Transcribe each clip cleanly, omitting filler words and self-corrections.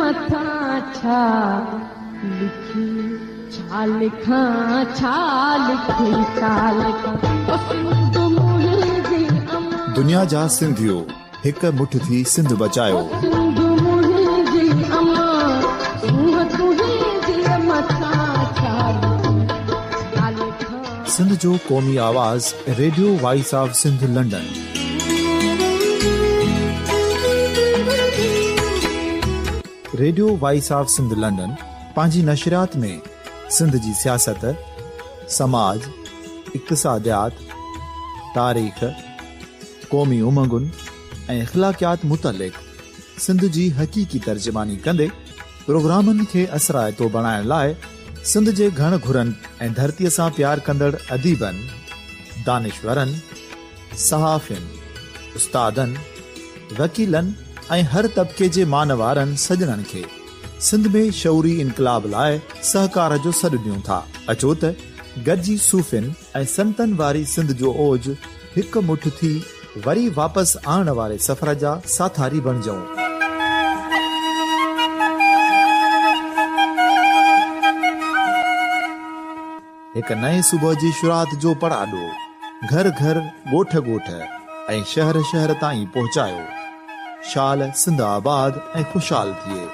मथां छा लिखी छा लिखां छा लिखी छा लिखां दुनिया जा सिंधियो हिक मुठ थी सिंध बचायो। सिंध जो क़ौमी आवाज़ radio voice of Sindh London. Radio voice of Sindh London पंहिंजी नशरियात में सिंध जी सियासत, समाज, इक़्तिसादियात, तारीख़, क़ौमी उमंगुनि ऐं अख़लाक़ियात मुतलिक़ सिंध जी हक़ीक़ी तर्जुमानी कंदे प्रोग्रामनि खे असराइतो बणाइण लाइ सिंध जे घण घुरनि ऐं धरतीअ सां प्यार कंदड़ अदीबनि, दानिशवरनि, सहाफ़ियुनि, उस्तादनि, वकीलनि ऐं हर तबिके जे मानवारनि सजणनि खे सिंध में शऊरी इनकलाब लाइ सहकार जो सॾु ॾियूं था। अचो त गॾिजी सूफ़ियुनि ऐं संतनि वारी सिंध जो ओज हिकु मुठ थी वरी वापसि आणण वारे सफ़र जा साथारी बणिजऊं। हिकु नए सुबुह जी शुरूआत जो पड़ाॾो घर घर, ॻोठ ॻोठ ऐं शहर शहर ताईं पहुचायो। शाल सिंध आबाद ऐं ख़ुशहाल थिए,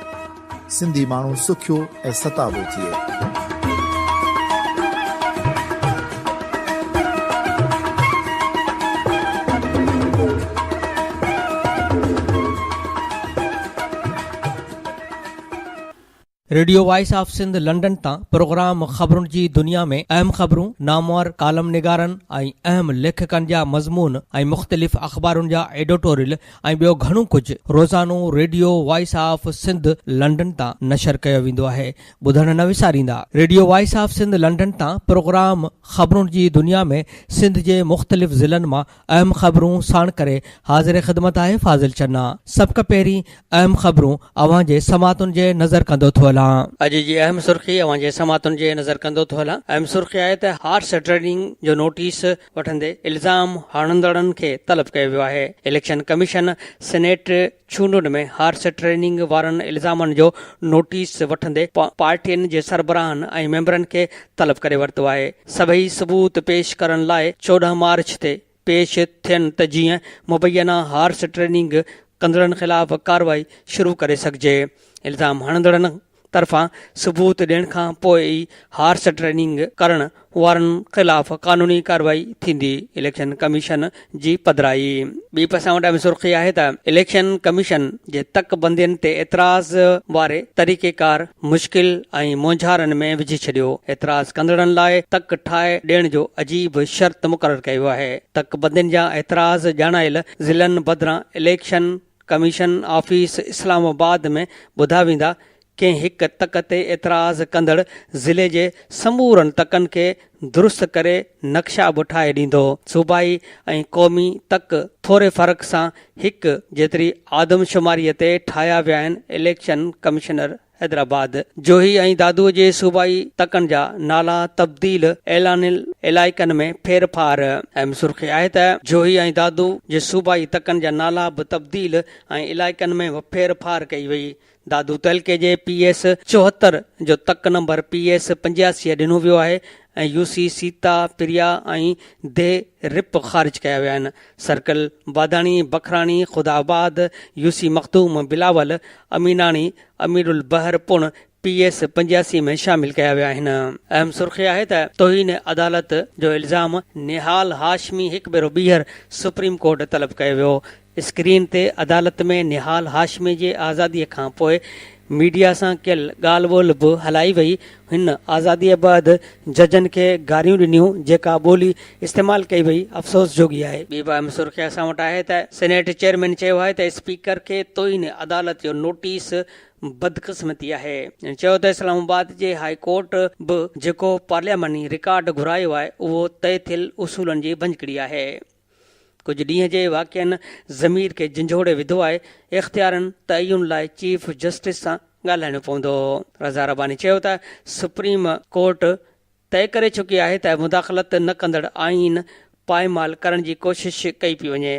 सिंधी माण्हू सुखियो ऐं सताबो थिए। Radio voice of Sindh London तां प्रोग्राम ख़बरुनि जी दुनिया में अहम ख़बरूं, नामवर कालम निगारनि ऐं अहम लेखकनि जा मज़मून ऐं मुख़्तलिफ़ अख़बारुनि जा एडिटोरियल ऐं ॿियो घणो कुझु रोज़ानो radio voice of Sindh London तां नशर कयो वेंदो आहे। ॿुधण न विसारींदा। Radio voice of Sindh London तां प्रोग्राम ख़बरुनि जी दुनिया में सिंध जे मुख़्तलिफ़ ज़िलनि मां अहम ख़बरूं साण करे हाज़िर ख़िदमत आहे फ़ाज़िल चन्ना। सभ खां पहिरीं अहम ख़बरूं अव्हां जे समातुनि जे नज़र कंदो थो हलां। अॼु जी अहम सुर्खी अव्हां जे समातुनि जे नज़र कंदो थो हलां। अहम सुर्खी आहे त हार्स ट्रेडिंग जो नोटिस वठंदे इल्ज़ाम हणंदड़नि खे तलब कयो वियो आहे। इलेक्शन कमीशन सेनेट चूंडुनि में हार्स ट्रेडिंग वारनि इल्ज़ामनि जो नोटिस वठंदे पार्टियुनि जे सरबराहनि ऐं मेंबरनि खे तलब करे वरितो आहे। सभई सबूत पेश करण लाइ 14 मार्च ते पेश थियनि त जीअं मुबैना हार्स ट्रेडिंग कंदड़नि ख़िलाफ़ कार्रवाई शुरू करे सघिजे। इल्ज़ाम हणंदड़नि तरफ़ां सबूत ॾियण खां पोइ ई हार्स ट्रेनिंग करण वारनि ख़िलाफ़ कानूनी कार्रवाई थींदी। इलेक्शन कमीशन जी पधराई। ॿी पासां वटि सुर्खी आहे त इलेक्शन कमीशन जे तकबंदियुनि ते एतिराज़ वारे तरीक़ेकार मुश्किल ऐं मोंझारनि में विझी छॾियो। एतिराज़ कंदड़नि लाइ तक ठाहे ॾियण जो अजीब शर्त मुक़ररु कयो आहे। तकबंदियुनि जा एतिराज़ ॼाणायल ज़िलनि बदिरां इलेक्शन कमीशन ऑफिस इस्लामाबाद में ॿुधा वेंदा। कंहिं हिकु तक ते एतिराज़ कंदड़ ज़िले जे समूरनि तकनि खे दुरुस्त करे नक्शा बि ठाहे ॾींदो। सूबाई ऐं क़ौमी तक थोरे फ़र्क़ सां हिकु जेतिरी आदमशुमारीअ ते ठाहिया विया आहिनि। इलेक्शन कमिश्नर हैदराबाद जोही ऐं दादूअ जे सूबाई तकनि जा नाला तब्दील ऐलानियल इलाइक़नि में फेरफार। अहम सुर्खी आहे त जोही ऐं दादू जे सूबाई तकनि जा नाला बि तब्दील ऐं इलाइक़नि में फेरफार कई वई। दादू तहलके जे PS 74 जो तक नंबर PS 85 ॾिनो वियो आहे ऐं UC सीता प्रिया ऐं दे रिप ख़ारिज कया विया आहिनि। सर्कल बादाणी बखराणी खुदाबाद UC मखदूम बिलावल अमीनाणी अमीरुल बहर पुण PS 85 में शामिल कया विया आहिनि। अहम सुर्खी आहे त तौहीन अदालत जो इल्ज़ाम निहाल हाशमी हिकु भेरो ॿीहर सुप्रीम कोर्ट तलब कयो वियो। स्क्रीन ते अदालत में निहाल हाशमी जे आज़ादीअ खां पोइ मीडिया सां कयल ॻाल्हि ॿोल बि हलाई वई। हिन आज़ादीअ बैदि जजनि खे गारियूं ॾिनियूं जेका ॿोली इस्तेमालु कई वई अफ़सोस जोगी आहे। ॿी बि अहम सुर्खी असां वटि आहे त सेनेट चेयरमैन चयो आहे त स्पीकर खे तौहीन अदालत जो नोटिस बदकिस्मती आहे। चयो त इस्लामाबाद जे हाई कोर्ट बि जेको पार्लियामानी रिकॉर्ड घुरायो आहे उहो तय थियल उसूलनि जी भंजकड़ी आहे। कुझु ॾींहं जे वाक़िअनि ज़मीर खे झंझोड़े विधो आहे। इख़्तियारनि तयन लाइ चीफ जस्टिस सां ॻाल्हाइणो पवंदो। रज़ा रबानी चयो त सुप्रीम कोर्ट तय करे चुकी आहे त मुदाख़लत न कंदड़ आईन पायमाल करण जी कोशिश कई पई वञे।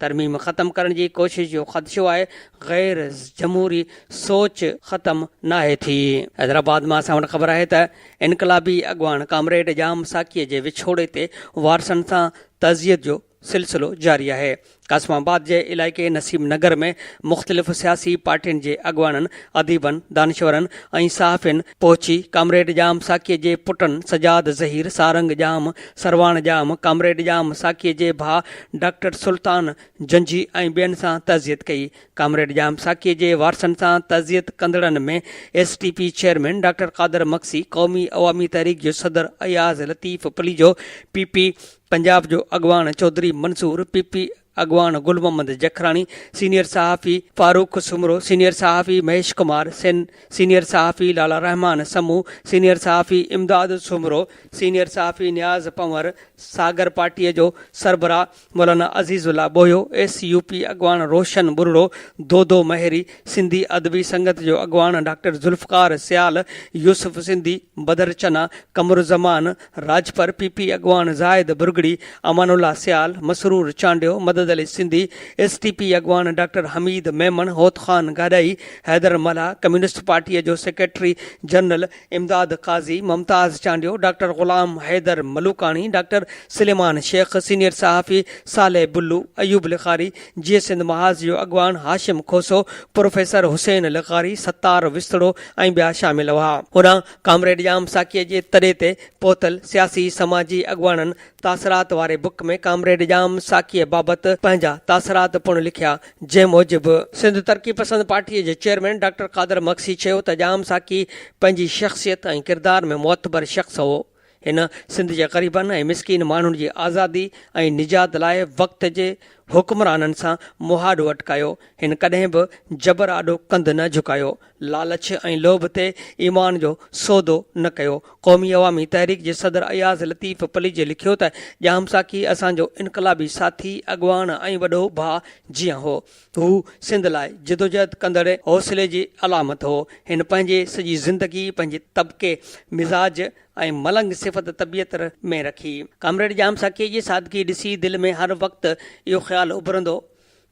तरमीम ख़त्म करण जी कोशिश जो ख़दशो आहे। गैर जमहूरी सोच ख़त्म नाहे थी। हैदराबाद मां असां वटि ख़बर आहे त इनकलाबी अॻवान कामरेड जाम साकीअ जे विछोड़े ते वारसनि सां तज़ियत जो सिलसिलो जारी आहे। कासमाबाद जे इलाइक़े नसीम नगर में मुख़्तलिफ़ सियासी पार्टियुनि जे अॻवाननि, अदीबनि, दानिशवरनि ऐं सहाफ़ियुनि पहुची कामरेड जाम साकीअ जे पुटनि सजाद ज़हीर, सारंग जाम, सरवाण जाम, कामरेड जाम साकीअ जे भाउ डॉक्टर सुल्तान जंजी ऐं ॿियनि सां तज़ियत कई। कामरेड जाम साकीअ जे वारसनि सां तज़ियत कंदड़नि में SDP chairman doctor Qadir Magsi, Qaumi Awami तहरीक जो सदर अयाज़ लतीफ़ पलीजो, PP पंजाब जो अॻवान चौधरी मंसूर, PP अॻवान गुल मोहम्मद जखराणी, सीनियर सहाफ़ी फारूक सुमरो, सीनियर सहाफ़ी महेश कुमार, सीनियर सहाफ़ी लाला रहमान समूह, सीनियर सहाफ़ी इमदाद सुमरो, सीनियर सहाफ़ी नियाज़ पंवर, सागर पार्टीअ जो सरबराह मौलाना अज़ीज़ुल्ला बोयो, SUP अॻवान रोशन बुरड़ो, दोदो महरी, सिंधी अदबी संगत जो अॻवान डॉक्टर ज़ुल्फ़कार सियाल, यूसुफ सिंधी, बदर चना, कमरुज़मान राजपर, PP अॻवान ज़ाहिद बुरगड़ी, अमानुल्ला सियाल, मसरूर चांडियो, मदद अली सिंधी, SDP अॻवान डॉक्टर हमीद मेमन, होत ख़ान गाॾाई, हैदर मल्हा, कम्युनिस्ट पार्टीअ जो सेक्रेटरी जनरल इमदाद काज़ी, मुमताज़ चांडियो, डॉक्टर ग़ुलाम हैदर मलूकाणी, डॉक्टर सलेमान शेख, सीनियर सहाफ़ी साले बुल्लू, अयूब लिखारी, जीअ सिंध महाज़ जो अॻवान हाशिम खोसो, प्रोफेसर हुसैन लिखारी, सत्तार विस्तड़ो ऐं ॿिया शामिल हुआ। होॾां कामरेड जाम साकीअ जे तॾे ते पहुतल सियासी समाजी अॻवाननि तासरात वारे बुक में कामरेड जाम साकीअ बाबति पंहिंजा तासरात पिणु लिखिया, जंहिं मूजिबि सिंध तरक़ी पसंद पार्टीअ जे चेयरमैन डॉक्टर कादर मक्सी चयो त जाम साकी पंहिंजी शख़्सियत ऐं किरदार में मुअतबर शख़्स हो। हिन सिंध जे ग़रीबनि ऐं मिसकीन माण्हुनि जी आज़ादी ऐं निजात लाइ वक़्त जे हुक्मराननि सां मुहाॾो अटकायो। हिन कॾहिं बि जबर आॾो कंधु न झुकायो, लालच ऐं लोभ ते ईमान जो सौदो न कयो। क़ौमी अवामी तहरीक जे सदर अयाज़ लतीफ़ पलीजे लिखियो त जाम साकी असांजो इनकलाबी साथी, अॻवान ऐं वॾो भाउ जीअं हो। हू सिंध लाइ जिदोजहद कंदड़ हौसले जी अलामत हो। हिन पंहिंजे सॼी ज़िंदगी पंहिंजे तबिके, मिज़ाज ऐं मलंग सिफ़त तबियत में रखी। कामरेड जाम साकीअ जी सादगी ॾिसी दिलि में हर वक़्तु इहो ख़्यालु उभरंदो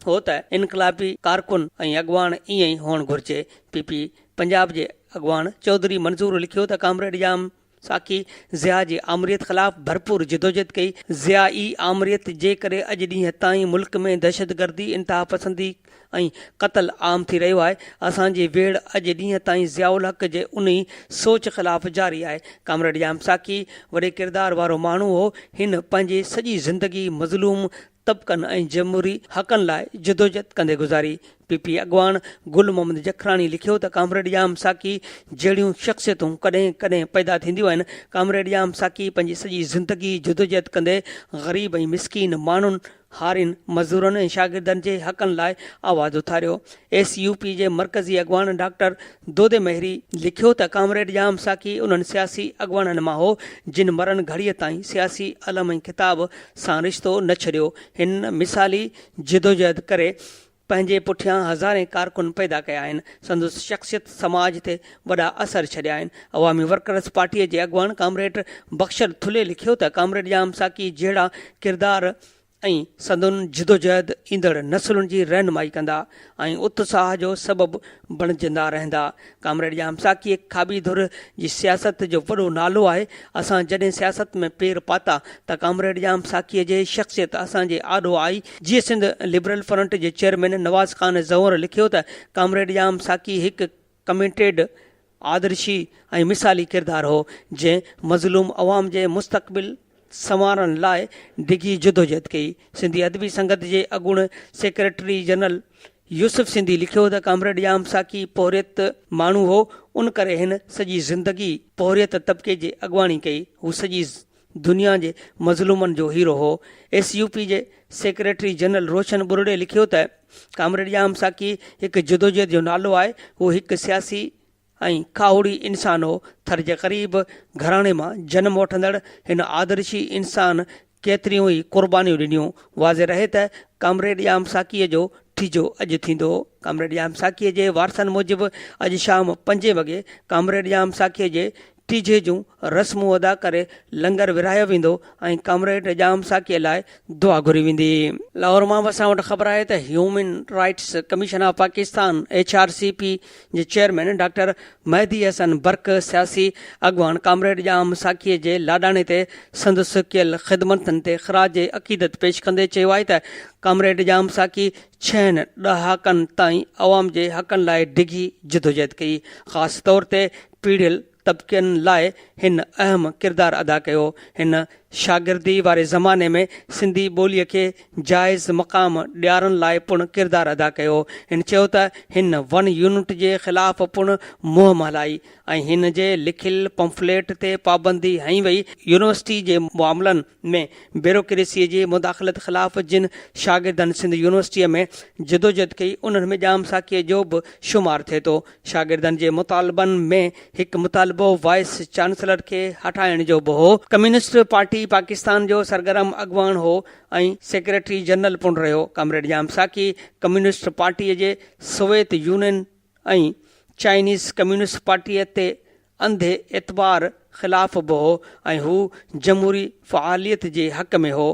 हो त इनकलाबी कारकुन ऐं अॻवान ईअं ई हुअणु घुरिजे। PP पंजाब जे अॻवान चौधरी मंसूर लिखियो त कामरेड जाम साकी ज़िया जी आमरीत ख़िलाफ़ भरपूर जिदोजहद कई। ज़िया ई आमरीत जे करे अॼु ॾींहं ताईं मुल्क में दहशतगर्दी, इंतिहा पसंदी ऐं क़तल आम थी रहियो आहे। असांजी वेड़ अॼु ॾींहं ताईं ज़ियाउल हक़ जे उन ई सोच ख़िलाफ़ जारी आहे। कामरेड जाम साकी वॾे किरदार वारो माण्हू हो। हिन पंहिंजी सॼी ज़िंदगी मज़लूम तबक़नि ऐं जमहूरी हक़नि लाइ जिदोजहद कंदे गुज़ारी। PP अॻवान गुल मोहम्मद जखराणी लिखियो त कामरेड जाम साकी जहिड़ियूं शख़्सियतूं कॾहिं कॾहिं पैदा थींदियूं आहिनि। कामरेड जाम साकी पंहिंजी सॼी ज़िंदगी जिदोजहद कंदे ग़रीब ऐं मिसकीन माण्हुनि, हारिन, मज़दूरनि ऐं शागिर्दनि जे हक़नि लाइ आवाज़ु उथारियो। SUP जे मरकज़ी अॻवान डॉक्टर दोदे महरी लिखियो त कामरेड जाम साकी उन्हनि सियासी अॻवाननि मां हो जिन मरण घड़ीअ ताईं सियासी अलम ऐं किताब सां रिश्तो न छॾियो। हिन मिसाली जिदोजहद करे पंहिंजे पुठियां हज़ारे कारकुन पैदा कया आहिनि। संदसि शख़्सियत समाज ते वॾा असर छॾिया आहिनि। अवामी वर्कर्स पार्टीअ जे अॻवान कामरेड बख़्शर थुले लिखियो त कामरेड जाम साकी जहिड़ा किरदार ऐं संदुनि जिदोजहद ईंदड़ नसलुनि जी रहनुमाई कंदा ऐं उत्साह जो सबबु बणजंदा रहंदा। कामरेड जाम साकीअ खाॿी धुर जी सियासत जो वॾो नालो आहे। असां जॾहिं सियासत में पेर पाता त कामरेड जाम साकीअ जे शख़्सियत असांजे आॾो आई। जीअं सिंध लिबरल फ्रंट जे चेयरमैन नवाज़ ख़ान ज़ंवर लिखियो त कामरेड जाम साकी हिकु कमिटेड, आदर्शी ऐं मिसाली किरदार हो जंहिं मज़लूम अवाम जे मुस्तक़बिल संवारण लाइ डिघी जिदोजहद कई। सिंधी अदबी संगत जे अॻूण सेक्रेटरी जनरल यूसुफ सिंधी लिखियो त कामरेड जाम साकी पोहरियत माण्हू हो, उन करे हिन सॼी ज़िंदगी पोहरियत तबिके जी अॻवानी कई। हू सॼी दुनिया जे मज़लूमनि जो हीरो हो। SUP जे सेक्रेटरी जनरल रोशन बुरड़े लिखियो त कामरेड जाम साकी हिकु जिदोजहद जो नालो आहे। हू हिकु सियासी ऐं खाउड़ी इंसान हो। थर जे ग़रीब घराणे मां जनम वठंदड़ हिन आदर्शी इंसान केतिरियूं ई क़ुर्बानियूं ॾिनियूं। वाज़े रहे त कामरेड जाम साकीअ जो टीजो अॼु थींदो। कामरेड जाम साकीअ जे वारसनि मूजिबि अॼु शाम 5 वॻे कामरेड जाम साकीअ जे टीजे जूं रस्मूं अदा करे लंगर विरायो वेंदो ऐं कामरेड जाम साकीअ लाइ दुआ घुरी वेंदी। लाहौर मां असां वटि ख़बर आहे त human rights commission of Pakistan HRCP जे चेयरमैन डॉक्टर मेहदी हसन बर्क सियासी अॻवान कामरेड जाम साकीअ जे लाॾाणे ते संदसि कयल ख़िदमतनि ते ख़राज अक़ीदत पेश कंदे चयो आहे त कामरेड जाम साकी 6 ॾहाकनि ताईं अवाम जे हक़नि लाइ डिघी जिदोजहद कई। ख़ासि तौर ते पीढ़ियल तबक़नि लाइ हिन अहम किरदारु अदा कयो। हिन शागिर्दी वारे ज़माने में सिंधी ॿोलीअ खे जाइज़ मक़ाम ॾियारण लाइ पिणु किरदारु अदा कयो। हिन चयो त हिन वन यूनिट जे ख़िलाफ़ पिणु मुहिम हलाई ऐं हिन जे लिखियल पंफलेट ते पाबंदी हई वई। यूनिवर्सिटी जे मामलनि में ब्यूरोक्रेसीअ जी मुदाख़लत ख़िलाफ़ जिन शागिर्दनि सिंध यूनिवर्सिटीअ में जिदोजहद कई उन्हनि में जाम साकीअ जो बि शुमारु थिए थो। शागिर्दनि जे मुतालबनि में हिकु मुतालबो वाइस चांसलर खे हटाइण जो बि हो। कम्युनिस्ट पार्टी पाकिस्तान जो सरगर्म अॻवान हो ऐं सेक्रेटरी जनरल पिणु रहियो। कामरेड जाम साकी कम्युनिस्ट पार्टीअ जे सोवियत यूनियन ऐं चाइनीज़ कम्युनिस्ट पार्टीअ ते अंधे एतबार ख़िलाफ़ बि हो ऐं हू जमहूरी फ़आलियत जे हक़ में हो।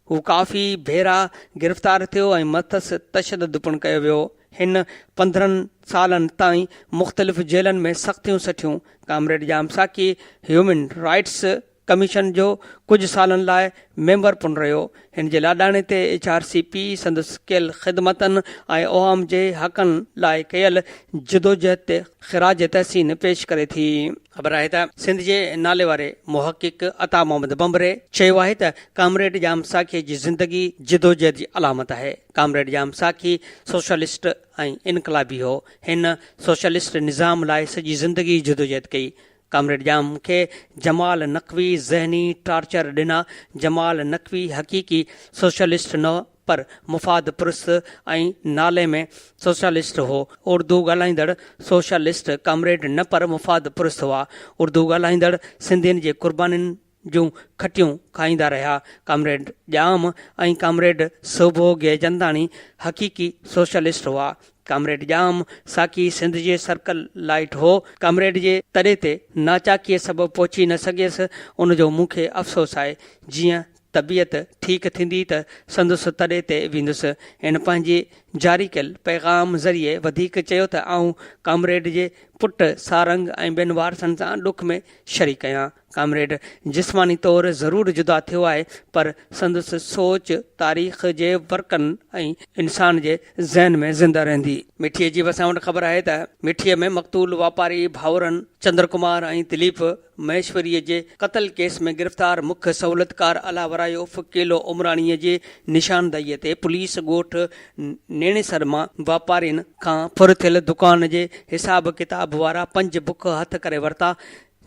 हू काफ़ी भेरा गिरफ़्तार थियो ऐं मथसि तशदुद पिणु कयो वियो। हिन 15 सालनि ताईं मुख़्तलिफ़ जेलनि में सख़्तियूं सठियूं। कामरेड जाम साकी ह्यूमन राइट्स कमीशन जो कुझु सालनि लाइ मेंबर पिणु रहियो। हिन जे लाॾाणे ते HRCP संदसि कयल ख़िदमतनि ऐं अवाम जे हक़नि लाइ कयल जिदोजहद ते ख़िराज तहसीन पेश करे थी। ख़बर आहे त सिंध जे नाले वारे मुहक़िक़ अता मोहम्मद बम्बरे चयो आहे त कामरेड जाम साकीअ जी ज़िंदगी जिदोजहद जी अलामत आहे। कामरेड जाम साकी सोशलिस्ट ऐं इनकलाबी हो। हिन सोशलिस्ट निज़ाम लाइ सॼी ज़िंदगी जिदोजहद कई। कामरेड जाम खे जमाल नक़वी ज़हनी टार्चर ॾिना। जमाल नक़वी हक़ीक़ी सोशलिस्ट न पर मुफ़ाद पुरस्त ऐं नाले में सोशलिस्ट हो। उर्दू ॻाल्हाईंदड़ सोशलिस्ट कामरेड न पर मुफ़ाद पुरस्त हुआ। उर्दू ॻाल्हाईंदड़ सिंधियुनि जे क़ुर्बानीनि जूं खटियूं खाईंदा रहिया। कामरेड जाम ऐं कामरेड सोभोग जंदाणी हक़ीक़ी सोशलिस्ट हुआ। कामरेड जाम साकी सिंध जे सर्कल लाइट हो। कामरेड जे तॾे ते नाचाकीअ सबबु पहुची न सघियसि उनजो मूंखे अफ़सोस आहे। जीअं तबियत ठीकु थींदी त संदसि तॾे ते वेंदुसि। हिन पंहिंजे जारी कयल पैगाम ज़रिए वधीक चयो त आऊं कामरेड जे पुट सारंग ऐं ॿियनि वारसनि सां ॾुख में शरीक आहियां। कामरेड जिस्मानी तौरु ज़रूरु जुदा थियो आहे पर संदसि सोच तारीख़ जे वर्कनि ऐं इंसान जे ज़हन में ज़िंदा रहंदी। मिठीअ जी असां वटि ख़बर आहे त मिठीअ में मक़तूल वापारी भाउरनि चंद्र कुमार ऐं दिलीप महेश्वरीअ जे क़तल केस में गिरफ़्तार मुख्य सहूलियतकार अलावराय उर्फ़ केलो उमराणीअ जे निशानदहीअ ते पुलिस ॻोठ नेणेसर मां वापारियुनि खां फुर थियल दुकान जे हिसाब किताब वारा 5 बुक हथ करे वरिता।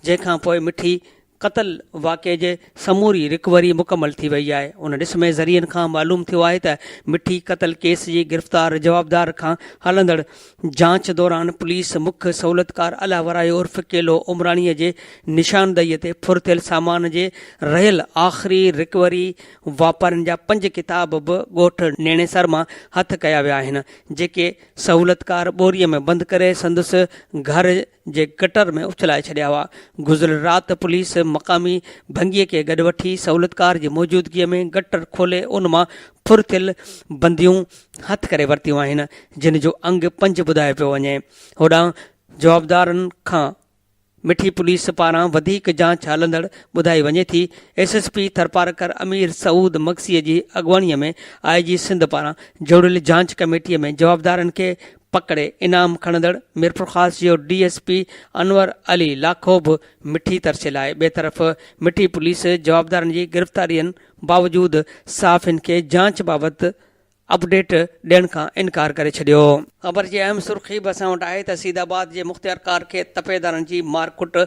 जंहिंखां पोइ मिठी क़तल वाक़े जे समूरी रिकवरी मुकमल थी वई आहे। उन ॾिस में ज़रियनि खां मालूम थियो आहे त मिठी क़तल केस जी गिरफ़्तार जवाबदार खां हलंदड़ जांच दौरान पुलिस मुख्य सहूलियतकार अलावराय उर्फ़ केलो उमराणीअ जे निशानदहीअ ते फुर थियल सामान जे रहियल आख़िरी रिकवरी वापारनि जा 5 किताब बि ॻोठ नेणेसर मां हथ कया विया आहिनि जेके सहूलियतकार ॿोरीअ में बंदि करे संदसि घर जे गटर में उछलाए छॾिया हुआ। गुज़िरियल राति पुलिस मक़ामी भंगीअ खे गॾु वठी सहूलियतकार जी मौजूदगीअ में गटर खोले उन मां फुर थियल बंदियूं हथ करे वरितियूं आहिनि जिन जो अंग 5 ॿुधायो पियो वञे। होॾां जवाबदारनि खां मिठी पुलिस पारां वधीक जांच हलंदड़ ॿुधाई वञे थी। SSP थरपारकर अमीर सऊद मक्सीअ जी अॻवानीअ में IG सिंध पारां जोड़ियल जांच कमेटीअ में जवाबदारनि खे पकड़े इनाम खणंदड़ मिरपुरख़ास जो DSP अनवर अली लाखो बि मिठी तरसियल आहे। ॿिए तरफ़ मिठी पुलिस जवाबदारनि जी गिरफ़्तारियुनि बावजूदि साफ़िन खे जांच बाबति अपडेट ॾियण खां इनकार करे छॾियो। ख़बर जी अहम सुर्ख़ी बि असां वटि आहे त सीदाबाद जे मुख़्तियारकार खे तपेदारनि जी मारकुट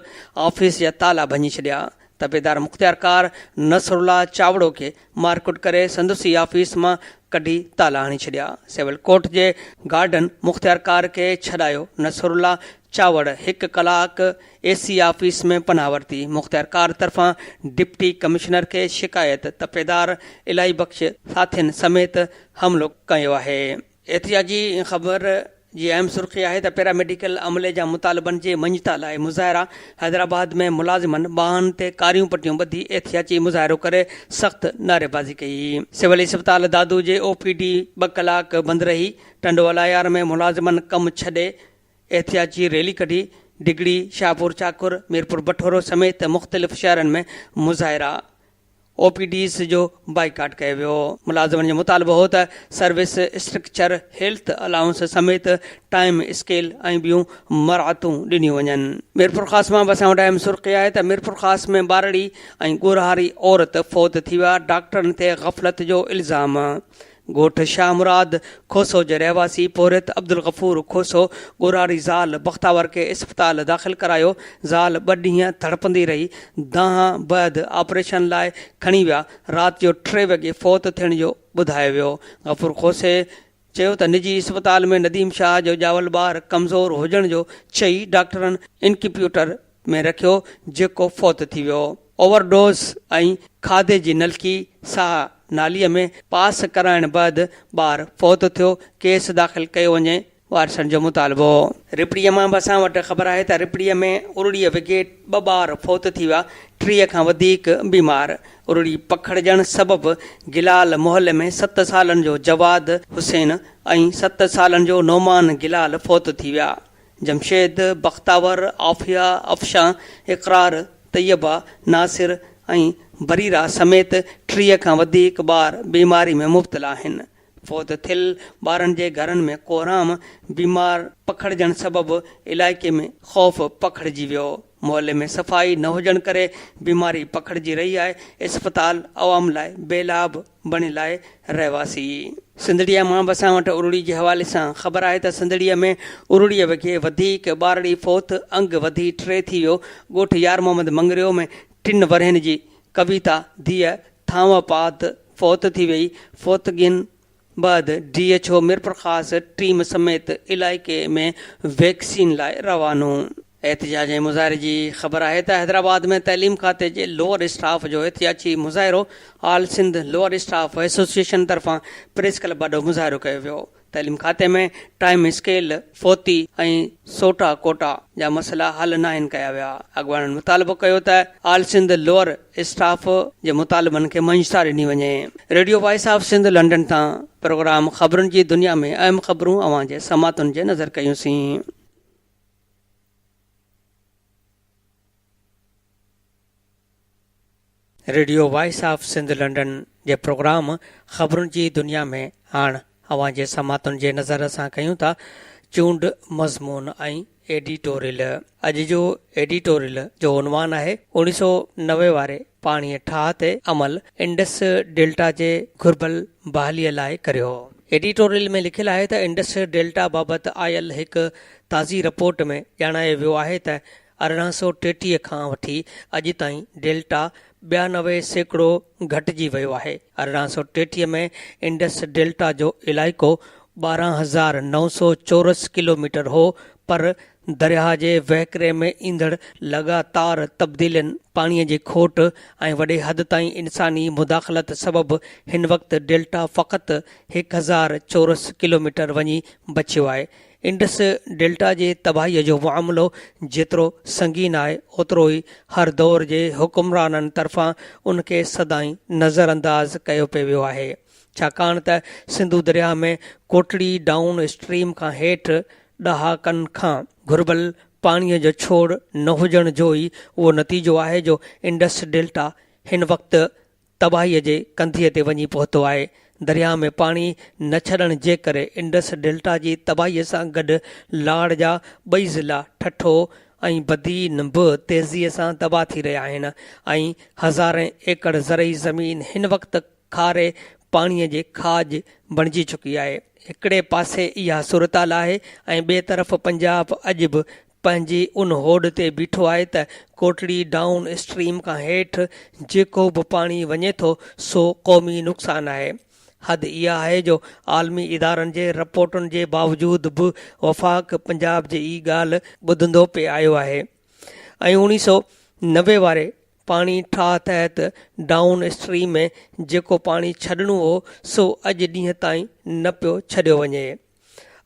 ऑफिस जा ताला भञी छॾिया। तपेदार मुख़्तियारकार नसरुल्ला चावड़ो खे मारकुट करे संदसि ऑफिस मां कढी ताला हणी छॾिया। सिविल कोर्ट जे गार्डन मुख़्तियारकार खे छॾायो। नसरुल्ला चावड़ 1 कलाक AC ऑफिस में पनाह वरिती। मुख़्तियारकार तरफ़ां डिप्टी कमिश्नर खे शिकायत तपेदार इलाही बख़्श साथियुनि समेत हमिलो कयो आहे। एतिरा जी ख़बर जी अहम सुर्ख़ी आहे त पैरामेडिकल अमले जा मुतालबनि जे मंझता लाइ मुज़ाहिरा। हैदराबाद में मुलाज़िमनि वाहन ते कारियूं पटियूं ॿधी एहतियाती मुज़ाहिरो करे सख़्त नारेबाज़ी कई। सिविल इस्पताल दादू जे OPD 2 कलाक बंदि रही। टंडोअलायार में मुलाज़िमनि कमु छॾे एहतियाती रैली कढी। डिगड़ी, शाहपुर चाकुर, मीरपुर बठोरो समेत मुख़्तलिफ़ शहरनि में मुज़ाहिरा OPDs जो बाइकाट कयो वियो। मुलाज़िमनि जो मुतालबो हो त सर्विस स्ट्रक्चर, हेल्थ अलाउंस समेत टाइम स्केल ऐं ॿियूं मराहतूं ॾिनियूं वञनि। मीरपुर ख़ास मां बसां वटि अहम सुर्ख़ी आहे त मीरपुर ख़ास में ॿारड़ी ऐं ॻोरहारी औरत फ़ौत थी विया। डॉक्टरनि ते ग़फ़लत जो इल्ज़ाम। ॻोठ शाह मुराद खोसो जे रहवासी पोरित अब्दुल गफ़ूर खोसो ॻोरहारी ज़ाल बख़्तावर खे इस्पताल दाख़िल करायो। ज़ाल 2 ॾींहं तड़पंदी रही। दांह बैदि ऑपरेशन लाइ खणी विया। राति जो 3 वॻे फ़ौत थियण जो ॿुधायो वियो। गफ़ूर खोसे चयो त निजी इस्पताल में नदीम शाह जो ॼावल ॿार कमज़ोर हुजण जो चई डॉक्टरनि इनक्यूबेटर में रखियो, जेको फ़ौत थी वियो। ओवरडोज़ ऐं खाधे जी नलकी साह नालीअ में पास कराइण बैदि ॿार फ़ौत थियो। केस दाख़िल कयो वञे, वारसनि जो मुतालबो। रिपड़ीअ मां बि असां वटि ख़बर आहे त रिपड़ीअ में उरड़ीअ विघे 2 ॿार फ़ौत थी विया। 30 खां वधीक बीमार। उरड़ी पखड़जण सबबि गिलाल मोहल्ले में 7 सालनि जो जवाद हुसैन ऐं 7 सालनि जो नौमान गिलाल फ़ौत थी विया। जमशेद, बख़्तावर, आफ़िया, अफ़शां, इक़रार, तैयबा, नासिर ऐं बरीरा समेत 30 खां वधीक ॿार बीमारी में मुब्तला आहिनि। फ़ौत थियल ॿारनि जे घरनि में कोहराम। बीमार पखड़जण सबबि इलाइक़े में ख़ौफ़ पखड़िजी वियो। मोहल्ले में सफ़ाई न हुजण करे बीमारी पखड़िजी रही आहे। इस्पताल अवाम लाइ बेलाभ बणियल आहे। रहवासी सिंधड़ीअ मां बि असां वटि उरड़ी जे हवाले सां ख़बर आहे त सिंधड़ीअ में उरड़ीअ विघे वधीक ॿारड़ी फ़ौत, अंग वधी 3 थी वियो। ॻोठ यार मोहम्मद मंगरियो में 3 वरहनि जी कविता धीअ थांवापात फ़ौत थी वई। फ़ौतगिन बैदि DHO मीरपुर ख़ास टीम समेत इलाइक़े में वैक्सीन लाइ रवानो। एहतिजाज ऐं मुज़ाहिरे जी ख़बर आहे त हैदराबाद में तइलीम खाते जे लोअर स्टाफ जो एहतियाती मुज़ाहिरो। All Sindh lower staff association तरफ़ां प्रेस क्लब ॾाढो मुज़ाहिरो कयो वियो। तइलीम खाते में टाइम स्केल, फ़ौती ऐं सोटा कोटा जा मसइला हल न आहिनि कया विया। अॻवाननि मुतालबो कयो त ऑल सिंध लोअर स्टाफ जे मुतालबनि खे मंज़ता ॾिनी वञे। Radio voice of Sindh London तां प्रोग्राम ख़बरुनि जी दुनिया में अहम ख़बरूं अवां जे समातुनि जे नज़र कयूंसीं। Radio voice of Sindh London जे प्रोग्राम ख़बरुनि जी दुनिया में हाणे अवां जे समातुनि जे नज़र सां कयूं था चूंड मज़मून ऐं एडिटोरियल। अॼु जो एडिटोरियल जो उनवान आहे 1990 वारे पाणीअ ठाह ते अमल इंडस डेल्टा जे घुर्बल बहालीअ लाइ करियो। एडिटोरियल में लिखियलु आहे त इंडस डेल्टा बाबति आयल हिकु ताज़ी रिपोर्ट में ॼाणायो वियो आहे त 1833 खां वठी अॼु ताईं डेल्टा 92% घटिजी वियो आहे। 1833 में इंडस डेल्टा जो इलाइक़ो 12,900 चौरस किलोमीटर हो, पर दरिया जे वहकिरे में ईंदड़ लगातार तब्दीलियुनि, पाणीअ जी खोट ऐं वॾे हद ताईं इंसानी मुदाख़लत सबबि हिन वक़्तु डेल्टा फ़क़ति 1,000 चौरस किलोमीटर वञी बचियो आहे। इंडस डेल्टा जे तबाहीअ जो मामिलो जेतिरो संगीन आहे, ओतिरो ई हर दौर जे हुकुमराननि तरफ़ां उनखे सदाईं नज़रअंदाज़ कयो पियो वियो आहे, छाकाणि त सिंधु दरिया में कोटड़ी डाउन स्ट्रीम खां हेठि ॾहाकनि खां घुर्बल पाणीअ जो छोड़ न हुजण जो ई उहो नतीजो आहे जो इंडस डेल्टा हिन वक़्तु तबाहीअ जे कंधीअ ते वञी पहुतो आहे। दरिया में पाणी न छॾण जे करे इंडस डेल्टा जी तबाहीअ सां गॾु लाड़ जा 2 ज़िला ठठो ऐं बदीन बि तेज़ीअ सां तबाह थी रहिया आहिनि ऐं हज़ारें एकड़ ज़रई ज़मीन हिन वक़्तु खारे पाणीअ जे खाज बणिजी चुकी आहे। हिकिड़े पासे इहा सूरताल आहे ऐं ॿिए तरफ़ पंजाब अॼु बि पंहिंजी उन होड़ ते बीठो आहे त कोटड़ी डाउन स्ट्रीम खां हेठि जेको बि पाणी वञे थो सो क़ौमी नुक़सानु आहे। हद इहा आहे जो आलमी इदारनि जे रिपोर्टुनि जे बावजूदि बि वफ़ाक़ पंजाब जी ई ॻाल्हि ॿुधंदो पिए आयो आहे ऐं 1990 वारे पाणी ठाह तहत डाउन स्ट्रीम में जेको पाणी छॾिणो हो सो अॼु ॾींहं ताईं न पियो छॾियो वञे।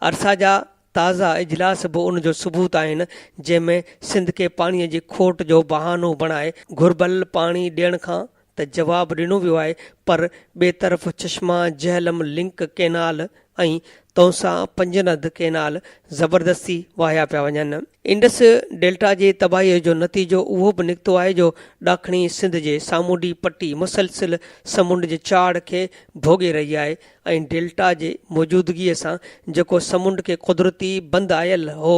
अरसा जा ताज़ा इजलास बि उन जो सबूत आहिनि, जंहिंमें सिंध खे पाणीअ जी खोट जो बहानो बणाए घुर्बल पाणी ॾियण खां त जवाबु ॾिनो वियो आहे, पर ॿिए तरफ़ चश्मा जहलम लिंक केनाल ऐं तौसां पंजनद केनाल ज़बरदस्ती वाहिया पिया वञनि। इंडस डेल्टा जे तबाहीअ जो नतीजो उहो बि निकितो आहे जो ॾाखणी सिंध जे सामूंडी पटी मुसलसिल समुंड जे चाड़ खे भोॻे रही आहे ऐं डेल्टा जे मौजूदगीअ सां जेको समुंड खे कुदरती बंदि आयल हो,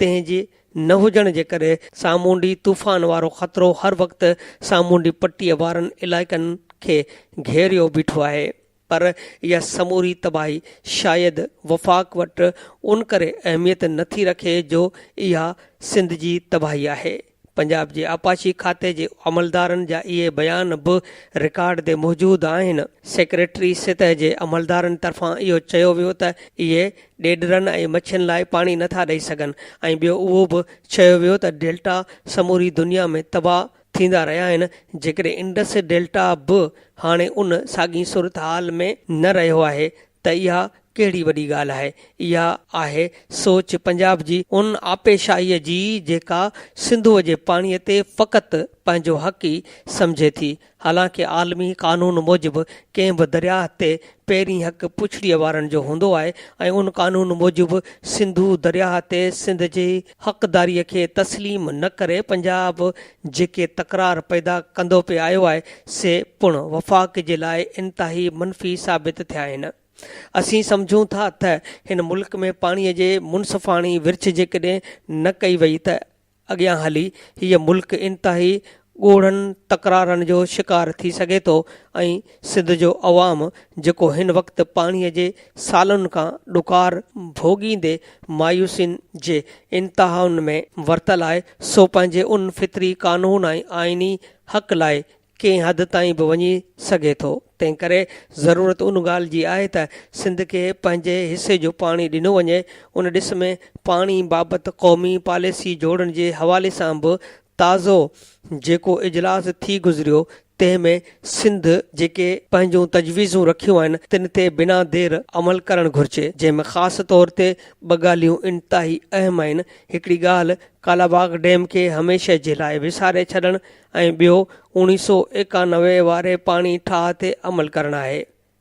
तंहिंजे न हुजण जे करे सामूंडी तूफ़ान वारो ख़तरो हर वक़्तु सामूंडी पटीअ वारनि इलाइक़नि खे घेरियो बीठो आहे। पर इहा समूरी तबाही शायदि वफ़ाक़ वटि उन करे अहमियत नथी रखे जो इहा सिंध जी तबाही आहे। पंजाब जे आपाशी खाते जे अमलदारनि जा इहे बयान बि रिकॉर्ड ते मौजूदु आहिनि। सेक्रेटरी सतह जे अमलदारनि तरफ़ां इहो चयो वियो त इहे ॾेढरनि ऐं मच्छियुनि लाइ पाणी नथा ॾेई सघनि ऐं ॿियो उहो बि चयो वियो त डेल्टा समूरी दुनिया में तबाह थींदा रहिया आहिनि, जेकॾहिं इंडस डेल्टा बि हाणे उन साॻी सूरत हाल में न रहियो आहे त इहा कहिड़ी वॾी ॻाल्हि आहे। इहा आहे सोच पंजाब जी उन आपेशाहीअ जी जेका सिंधूअ जे पाणीअ ते फ़क़ति पंहिंजो हक़ ई सम्झे थी। हालांकि आलमी कानून मूजिबि कंहिं बि दरिया ते पहिरीं हक़ पुछड़ीअ वारनि जो हूंदो आहे ऐं उन कानून मूजिबि सिंधू दरिया ते सिंध जी हक़दारीअ खे तस्लीम न करे पंजाब जेके तकरार पैदा कंदो पियो आयो आहे, से पुण वफ़ाक़ जे लाइ इंतिहाई मनफ़ी साबित थिया आहिनि। असीं सम्झूं था त हिन मुल्क में पाणीअ जे मुनसिफ़ाणी विर्छ जेकॾहिं न कई वई त अॻियां हली हीअ मुल्क इंतिहाई ॻोढ़नि तकरारनि जो शिकार थी सघे थो ऐं सिंध जो अवाम जेको हिन वक़्तु पाणीअ जे सालनि खां ॾुकार भोॻींदे मायूसिन जे इंतिहाउनि में वरतल आहे, सो पंहिंजे उन फितरी कानून ऐं आइनी हक़ लाइ कंहिं हद ताईं बि वञी सघे थो। तंहिं करे ज़रूरत उन ॻाल्हि जी आहे त सिंध खे पंहिंजे हिसे जो पाणी ॾिनो वञे। उन ॾिस में पाणी बाबति क़ौमी पॉलिसी जोड़ण जे हवाले सां बि ताज़ो जेको इजलास थी गुज़रियो, तंहिं में सिंध जेके पंहिंजूं तजवीज़ूं रखियूं आहिनि तिन ते बिना देर अमल करणु घुरिजे, जंहिंमें ख़ासि तौर ते ॿ ॻाल्हियूं इंतिहाई अहम आहिनि। हिकिड़ी ॻाल्हि कालाबाग डैम खे हमेशह जे लाइ विसारे छॾणु ऐं ॿियो 1991 वारे पाणी ठाह ते अमल करणु आहे।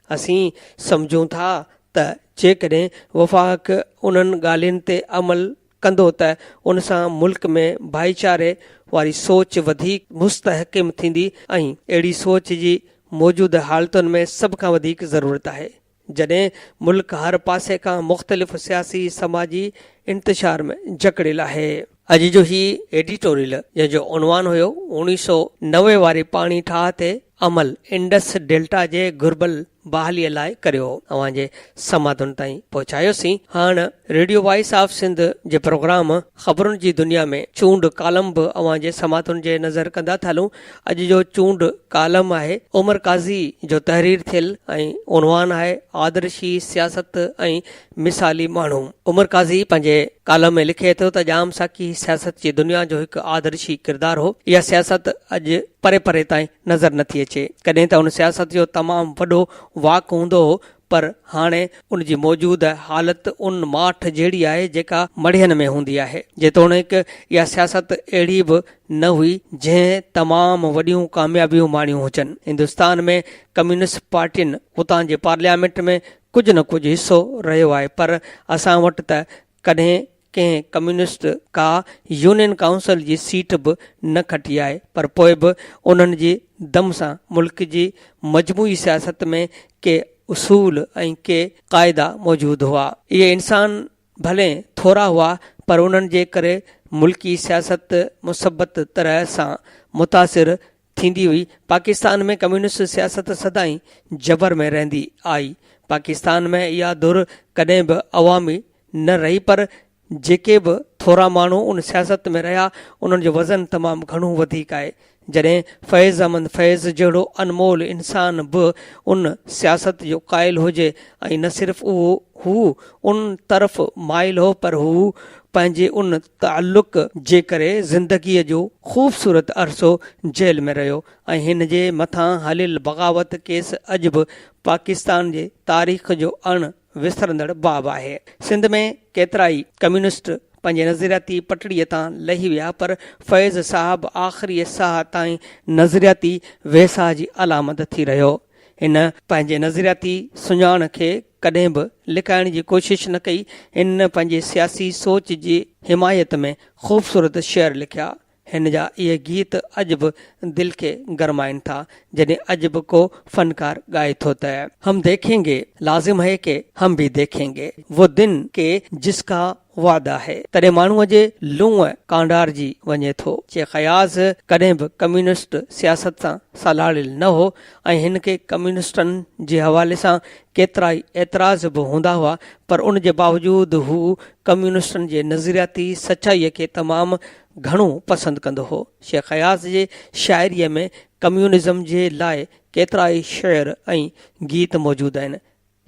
असीं सम्झूं था त जेकॾहिं वफ़ाक़ उन्हनि ॻाल्हियुनि ते अमल कंदो त उन सां मुल्क में भाईचारे वारी सोच वधीक मुस्तहकिम थींदी ऐं अहिड़ी सोच जी मौजूदु हालतुनि में सभ खां वधीक ज़रूरत आहे। जॾहिं मुल्क हर पासे खां मुख़्तलिफ़ सियासी समाजी इंतिशार में जकड़ियल आहे। अॼु जो ही एडिटोरियल जंहिंजो उनवान हुयो 1990 वारे पाणी ठाह ते अमल इंडस डेल्टा जे घुर्बल बहालीअ लाइ करियो। अव्हांजे समाधुनि ताईं पहुचायोसीं। हाणे रेडियो वॉइस ऑफ सिंध जे प्रोग्राम ख़बरुनि जी दुनिया में चूंड कालम बि अव्हांजे समाधुनि जे नज़र कंदा था हलूं। अॼु जो चूंड कालम आहे उमर काज़ी जो तहरीर थियल ऐं उनवान आहे आदर्शी सियासत ऐं मिसाली माण्हू। उमर काज़ी पंहिंजे कालम में लिखे थो त जाम साकी सियासत जी दुनिया जो हिकु आदर्शी किरदारु हो। इहा सियासत अॼु परे परे ताईं नज़र नथी अचे। कॾहिं त उन सियासत जो तमामु वॾो वाक हूंदो हो, पर हाणे उन जी मौजूदु हालत उन माठ जहिड़ी आहे जेका मढ़ियनि में हूंदी आहे। जेतोणीकि इहा सियासत अहिड़ी बि न हुई जंहिं तमामु वॾियूं कामयाबियूं माणियूं हुजनि। हिंदुस्तान में कम्यूनिस्ट पार्टियुनि हुतां जे पार्लियामेंट में कुझु न कुझु हिसो रहियो आहे, पर असां वटि त कॾहिं कंहिं कम्यूनिस्ट का यूनियन काउंसिल जी सीट बि न खटी आहे, पर पोइ बि उन्हनि जी दम सां मुल्क जी मजमूई सियासत में के उसूल ऐं के क़ाइदा मौजूदु हुआ। इहे इंसान भले थोरा हुआ, पर उन्हनि जे करे मुल्की सियासत मुसबत तरह सां मुतासिर थींदी हुई। पाकिस्तान में कम्यूनिस्ट सियासत सदाईं जबर में रहंदी आई। पाकिस्तान में इहा धुर कॾहिं बि अवामी न रही, पर जेके बि थोरा माण्हू उन सियासत में रहिया उन्हनि जो वज़न तमामु घणो वधीक आहे। जॾहिं फैज़ अहमद फैज़ जहिड़ो अनमोल इंसान बि उन सियासत जो क़ाइल हुजे ऐं न सिर्फ़ु उहो हू उन तरफ़ माइल हो, पर हू पंहिंजे उन ताल्लुक़ जे करे ज़िंदगीअ जो ख़ूबसूरत अरसो जेल में रहियो ऐं हिन जे मथां हलियल बग़ावत केस अॼु बि पाकिस्तान जे तारीख़ जो अण विसरंदड़ बाब आहे। सिंध में केतिरा ई कम्युनिस्ट पंहिंजे नज़रियाती पटड़ीअ तां लही विया, पर फैज़ साहब आख़िरी साह ताईं नज़रियाती वेसाह जी अलामत थी रहियो। हिन पंहिंजे नज़रियाती सुञाण खे कॾहिं बि लिकाइण जी कोशिश न कई। हिन पंहिंजे सियासी सोच जी हिमायत में ख़ूबसूरत शेर लिखिया। हिन जा इहे गीत अॼु बि दिलि खे गरमाइनि था। जॾहिं अॼु बि को फनकार ॻाए थो त हम देखेंगे, लाज़िम है कि हम भी देखेंगे वो दिन के जिसका वादा है, तॾहिं माण्हूअ जे लूंहं कांडारजी वञे थो। शेख अयाज़ कॾहिं बि कम्युनिस्ट सियासत सां सलाड़ियल न हो ऐं हिन खे कम्युनिस्टनि जे हवाले सां केतिरा ई एतिराज़ बि हूंदा हुआ, पर उन जे बावजूदु हू कम्युनिस्टनि जे नज़रियाती सचाईअ खे तमामु घणो पसंदि कंदो हो। शेख अयाज़ जे शाइरीअ में कम्युनिज़म जे लाइ केतिरा ई शेर ऐं गीत मौजूदु आहिनि।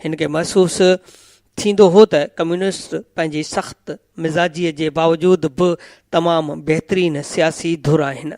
हिन खे महसूसु थींदो हो त कम्युनिस्ट पंहिंजी सख़्त मिज़ाजीअ जे बावजूदु बि तमामु बहितरीन सियासी धुर आहिनि।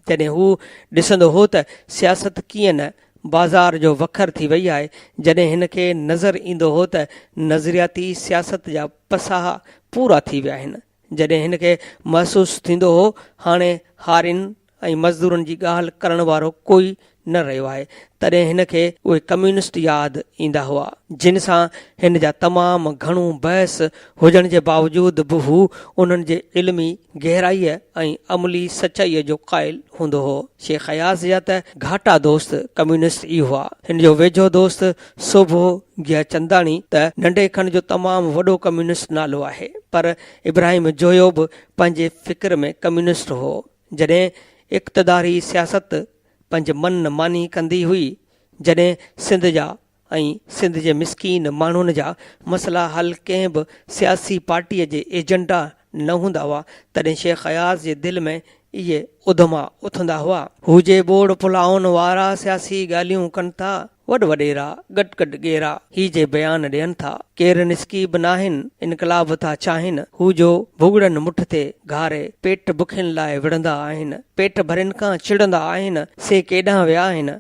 जॾहिं हू ॾिसंदो हो त सियासत कीअं न बाज़ार जो वखर थी वई आहे, जॾहिं हिन खे नज़र ईंदो हो त नज़रियाती सियासत जा पसाह पूरा थी विया आहिनि, जॾहिं हिन खे महसूसु थींदो हो हाणे हारिन ऐं मज़दूरनि जी ॻाल्हि करण वारो कोई न रहियो आहे, तॾहिं हिन खे उहे कम्युनिस्ट यादि ईंदा हुआ जिन सां हिन जा तमामु घणो बहस हुजण जे बावजूदु बि हू उन्हनि जे इल्मी गहराईअ ऐं अमली सचाईअ जो क़ाइल हूंदो हो। शेख अयाज़ जा त घाटा दोस्त कम्युनिस्ट ई हुआ। हिन जो वेझो दोस्त सोभो गिया चंदाणी त नंढे खंड जो तमामु वॾो कम्युनिस्ट नालो आहे, पर इब्राहिम जोयो बि पंहिंजे फ़िक्र में कम्युनिस्ट हो। जॾहिं इक़्तिदारी सियासत पंहिंजे मन मानी कंदी हुई, जॾहिं सिंध जा ऐं सिंध जे मिसकीन माण्हुनि जा मसइला हल कंहिं बि सियासी पार्टीअ जे एजेंडा न हूंदा हुआ, तॾहिं शेख अयाज़ जे दिलि में इहे उधमा उथंदा हुआ। हू जे बोड़ पुलाउनि वारा सियासी ॻाल्हियूं कनि था, वॾ वॾेरा गॾ गॾ गेरा ही जे बयान ॾियनि था। केर निस्कीब नाहिनि, इनकलाब था चाहिनि, हू जो भुगड़नि मुठ ते घारे पेट बुखियुनि लाइ विढ़ंदा आहिनि, पेट भरियुनि खां चिड़ंदा आहिनि, से केॾांहुं विया आहिनि,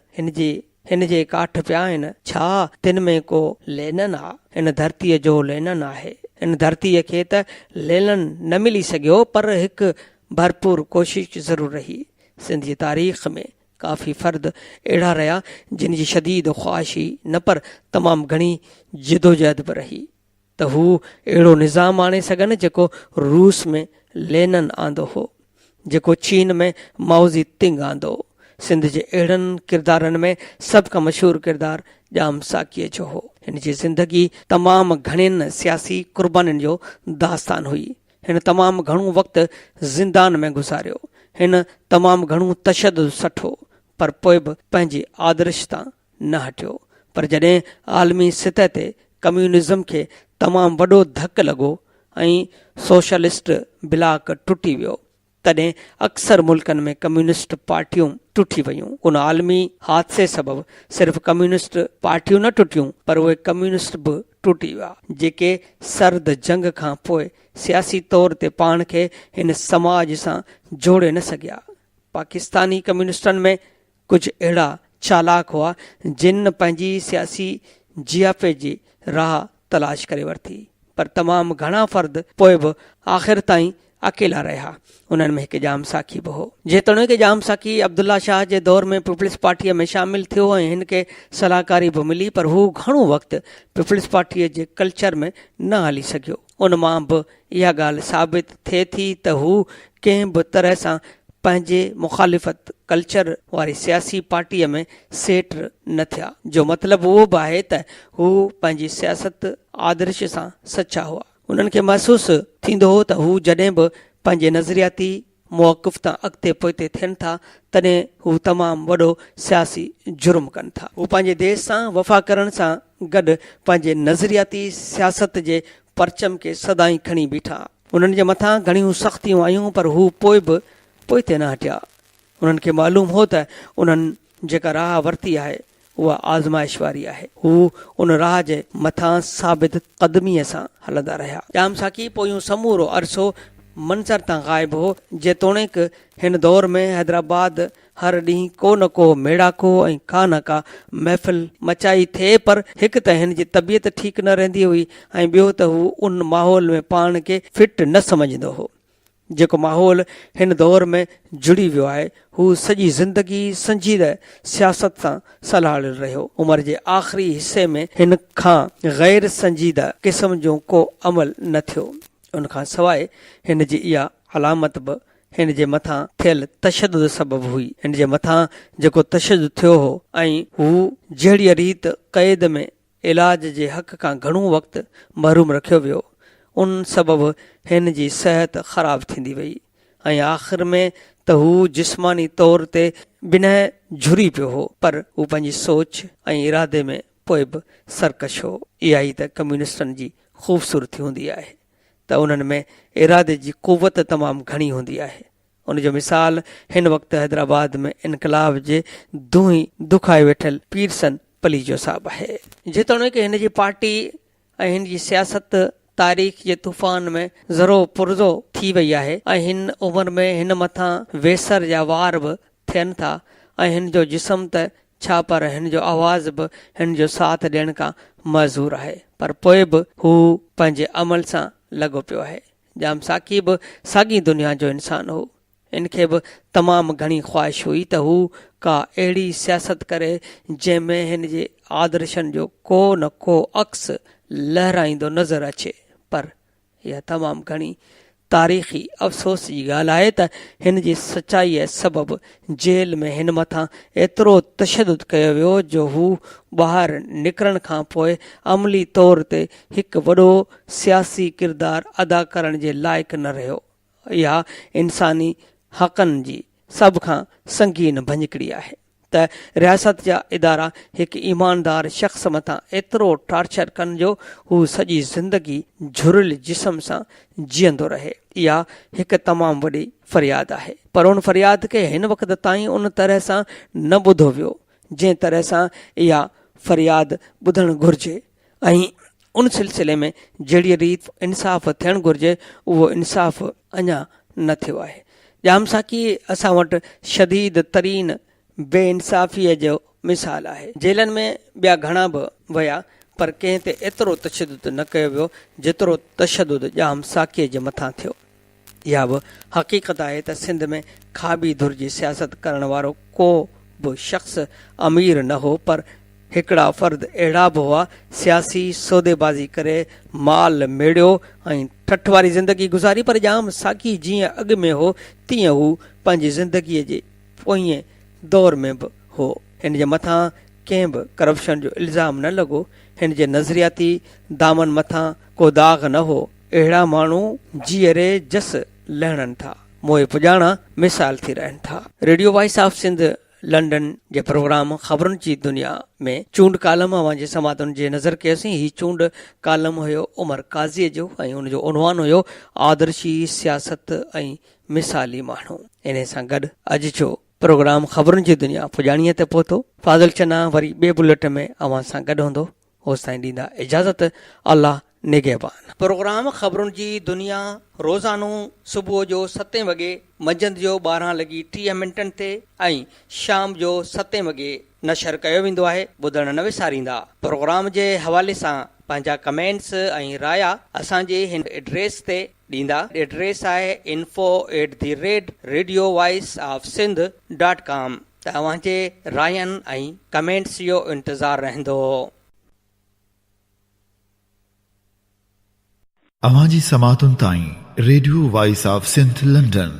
हिन जे काठ पिया आहिनि, छा तिन में को लेनन आ, हिन धरतीअ जो लेनन आहे। हिन धरतीअ खे त लेनन न मिली सघियो, पर हिकु भरपूर कोशिश ज़रूर रही। सिंध जी तारीख़ में काफ़ी फ़र्द अहिड़ा रहिया जिन जी शदीद ख़्वाहिशी न पर तमामु घणी जिदोजहद बि रही त हू अहिड़ो निज़ाम आणे सघनि जेको रूस में लेनन आंदो हो, जेको चीन में माओ ज़ेतुंग आंदो। सिंध जे अहिड़नि किरदारनि में सभ खां मशहूरु किरदारु जाम साकीअ जो हो। हिन जी ज़िंदगी तमामु घणनि सियासी क़ुर्बानीनि जो दास्तान हुई। हिन तमामु घणो वक़्तु ज़िंदान में गुज़ारियो, हिन तमामु घणो तशदुद सठो, पर पोइ बि पंहिंजे आदर्श तां न हटियो। पर जॾहिं आलमी सतह ते कम्युनिज़म खे तमामु वॾो धकु लॻो ऐं सोशलिस्ट ब्लाक टुटी वियो, तॾहिं अक्सर मुल्कनि में कम्युनिस्ट पार्टियूं टुटी वयूं। उन आलमी हादसे सबबि सिर्फ़ु कम्युनिस्ट पार्टियूं न टुटियूं, पर उहे कम्युनिस्ट बि टुटी विया जेके सर्द जंग खां पोइ सियासी तौर ते पाण खे हिन समाज सां जोड़े न सघिया। पाकिस्तानी कम्युनिस्टनि में कुझु अहिड़ा चालाक हुआ जिन पंहिंजी सियासी जियाफ़े जी राह तलाश करे वरिती, पर तमामु घणा फ़र्द पोइ बि आख़िर ताईं अकेला रहिया। उन्हनि में हिकु जाम साखी बि हो। जेतोणीकि जाम साखी अब्दुल्ला शाह जे दौर में पीपल्स पार्टीअ में शामिल थियो ऐं हिन खे सलाहकारी बि मिली, पर हू घणो वक़्तु पीपल्स पार्टीअ जे कल्चर में न हली सघियो। उन मां बि इहा ॻाल्हि साबित थिए थी त हू कंहिं बि तरह सां पंहिंजे मुखालिफ़त कल्चर वारी सियासी पार्टीअ में सेट न थिया, जो मतिलबु उहो बि आहे त हू पंहिंजी सियासत आदर्श सां सचा हुआ। उन्हनि खे महसूसु थींदो हो त हू जॾहिं बि पंहिंजे नज़रियाती मौक़िफ़ तां अॻिते पोइते थियनि था, तॾहिं हू तमामु वॾो सियासी जुर्म कनि था। हू पंहिंजे देश सां वफ़ा करण सां गॾु पंहिंजे नज़रियाती सियासत जे परचम खे सदाईं खणी बीठा। उन्हनि जे मथां घणियूं सख़्तियूं आयूं, पर हू पोइ बि पोइते न हटिया। उन्हनि खे मालूम हो त उन्हनि जेका राह वरिती आहे उहा आज़माइश वारी आहे। हू उन राह जे मथां साबित क़दमीअ सां हलंदा रहिया। जाम साकी पोयूं समूरो अरसो मंज़र तां ग़ाइब हो, जेतोणीकि हिन दौर में हैदराबाद हर ॾींहुं को न को मेड़ाको ऐं का न का महफ़िल मचाई थिए, पर हिकु त हिन जी तबियत ठीकु न रहंदी हुई ऐं ॿियो त हू उन माहौल में पाण खे फिट न समझंदो हो जेको माहौल हिन दौर में जुड़ी वियो आहे। हू सॼी ज़िंदगी संजीदह सियासत सां सलाहियल रहियो। उमिरि जे आख़िरी हिसे में हिन खां ग़ैर संजीदह क़िस्म जो को अमल न थियो। उन खां सवाइ हिन जी इहा अलामत बि हिन जे मथां थियल तशदुद सबबु हुई। हिन जे मथां जेको तशदुद थियो हो ऐं हू जहिड़ी रीत क़ैद में इलाज जे हक़ खां घणो वक़्तु महरूम रखियो वियो, उन सबबु हिन जी सिहत ख़राब थींदी वई ऐं आख़िर में त हू जिस्मानी तौर ते बिना झुरी पियो हो, पर हू पंहिंजी सोच ऐं इरादे में पोइ बि सरकश हो। इहा ई त कम्यूनिस्टनि जी ख़ूबसूरती हूंदी आहे त उन्हनि में इरादे जी क़ुवत तमामु घणी हूंदी आहे। उन जो मिसाल हिन वक़्तु हैदराबाद में इनकलाब जे दूहीं दुखाए वेठल पीरसन पलीजो साहब आहे। जेतोणीकि हिन जी पार्टी ऐं हिन जी सियासत तारीख़ जे तूफ़ान में ज़रो पुरज़ो थी वई आहे ऐं हिन उमिरि में हिन मथां वेसर जा वार बि थियनि था ऐं हिन जो जिस्म त छा पर हिन जो आवाज़ बि हिन जो साथ ॾियण खां मज़ूर आहे, पर पोइ बि हू पंहिंजे अमल सां लॻो पियो आहे। जाम साकी बि साॻी दुनिया जो इंसानु हो। इनखे बि तमामु घणी ख़्वाहिश हुई त हू का अहिड़ी सियासत करे जंहिंमें हिन जे आदर्शनि जो को न को अक्स लहराईंदो नज़र अचे, पर इहा तमामु घणी तारीख़ी अफ़सोस जी ॻाल्हि आहे त हिन जी सचाईअ सबबु जेल में हिन मथां एतिरो तशदुद कयो वियो जो हू ॿाहिरि निकिरण खां पोइ अमली तौर ते हिकु वॾो सियासी किरदारु अदा करण जे लाइक़ु न रहियो। इहा इंसानी हक़नि जी सभ खां संगीन भञकड़ी आहे त रियासत जा इदारा हिकु ईमानदार शख़्स मथां एतिरो टार्चर कनि जो हू सॼी ज़िंदगी झुरियल जिस्म सां जीअंदो रहे। इहा हिकु तमामु वॾी फ़रियाद आहे, पर उन फ़रियाद खे हिन वक़्त ताईं उन तरह सां न ॿुधो वियो जंहिं तरह सां इहा फ़रियाद ॿुधणु घुरिजे ऐं उन सिलसिले में जहिड़ी रीत इंसाफ़ थियणु घुरिजे उहो इंसाफ़ अञा न थियो आहे। जाम साकी असां वटि शदीद तरीन बेइंसाफ़ीअ जो मिसाल आहे। जेलनि में ॿिया घणा बि विया, पर कंहिं ते एतिरो तशदुद न कयो वियो जेतिरो तशदुद जाम साकीअ जे मथां थियो। इहा बि हक़ीक़त आहे त सिंध में खाबी धुर जी सियासत करण वारो को बि शख़्स अमीर न हो, पर हिकिड़ा फ़र्द अहिड़ा बि हुआ सियासी सौदेबाज़ी करे माल मेड़ियो ऐं ठठ वारी ज़िंदगी गुज़ारी, पर जाम साकी जीअं अॻु में हो तीअं हू पंहिंजी ज़िंदगीअ जे पोएं दौर में बि हो। हिन जे मथां कंहिं बि करप्शन जो इल्ज़ाम न लॻो, हिन जे नज़रियाती दामन मथां को दाग़ न हो। अहिड़ा माण्हू जीअरे जस लहणनि था, मोए पुॼाणा मिसाल थी रहनि था। Radio voice of Sindh London जे प्रोग्राम ख़बरुनि जी दुनिया में चूंड कालम अवां जे समातुनि जे नज़र कयोसीं। ही चूंड कालम हुयो उमर काज़ीअ जो ऐं हुनजो उनवान हुयो आदर्शी सियासत ऐं मिसाली माण्हू। इन सां गॾु अॼु जो प्रोग्राम ख़बरुनि जी दुनिया पुॼाणीअ ते पहुतो। फाज़िल चना वरी ॿिए बुलेट में अवां सां गॾु हूंदो। होसि ताईं ॾींदा इजाज़त। अल्लाह निगहबान। प्रोग्राम ख़बरुनि जी दुनिया रोज़ानो सुबुह जो 7 वॻे, मंझंदि जो 12:30 ते ऐं शाम जो 7 वॻे नशर कयो वेंदो आहे। ॿुधण न विसारींदा। प्रोग्राम जे हवाले सां पंहिंजा कमेंट्स ऐं राया असांजे हिन एड्रेस ते ॾींदा। एड्रेस आहे info@radiovoiceofsindh.com। तव्हांजे रायनि ऐं कमेंट्स जो इंतज़ारु रहंदो। अवां जी समातुनि ताईं radio voice of Sindh London